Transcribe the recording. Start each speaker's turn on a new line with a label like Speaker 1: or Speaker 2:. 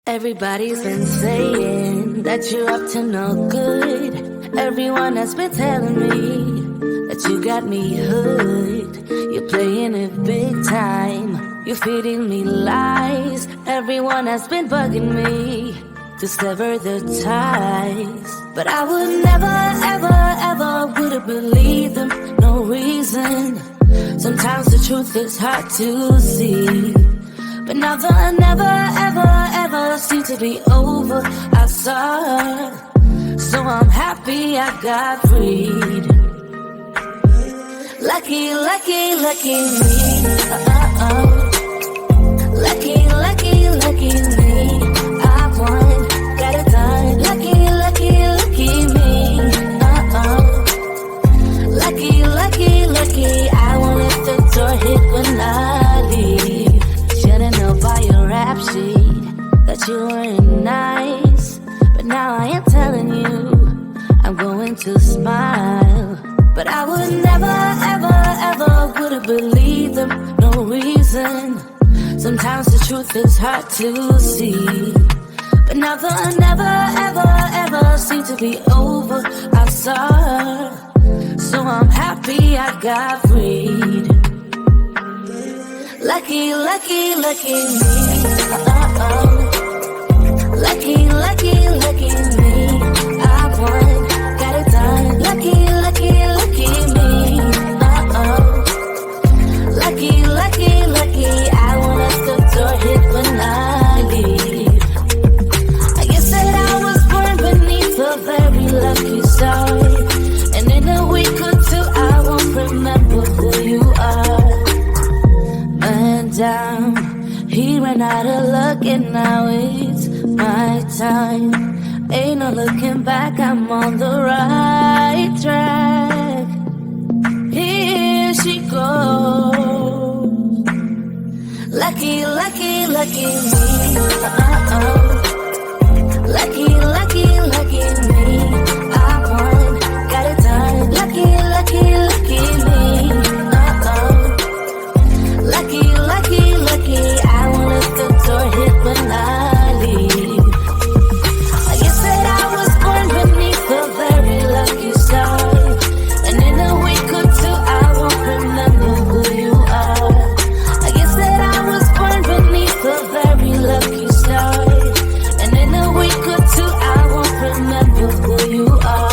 Speaker 1: Everybody's been saying that you're up to no good. Everyone has been telling me that you got me hooked. You're playing it big time. You're feeding me lies. Everyone has been bugging me to sever the ties. But I would never, ever, ever would have believed them. No reason. Sometimes the truth is hard to see. But now the never, ever, ever seemed to be over. I saw, so I'm happy I got freed. Lucky, lucky, lucky me. Lucky, lucky, lucky me. I won, got it done. Lucky, lucky, lucky me. Lucky, lucky, lucky. I won't let the door hit when I leave. Should've known by your rap sheet that you weren't nice. But now I am telling you, I'm going to smile. But I would never, ever, ever would have believed them. No reason. Sometimes the truth is hard to see. But now the never, ever, ever seemed to be over. I saw, so I'm happy I got freed. Lucky, lucky, lucky me. Lucky, lucky, lucky me. I won, got it done. Lucky, lucky, lucky me. Lucky, lucky, lucky. I won't let the door hit when I leave. I guess that I was born beneath a very lucky star. And in a week or two, I won't remember who you are. Down. He ran out of luck and now it's my time. Ain't no looking back, I'm on the right track. Here she goes. Lucky, lucky, lucky me. Lucky, lucky, lucky me. I won, got it done. Lucky, lucky, lucky me. Lucky, lucky, lucky, I won't let the door hit when I leave. I guess that I was born beneath a very lucky star. And in a week or two, I won't remember who you are. I guess that I was born beneath a very lucky star. And in a week or two, I won't remember who you are.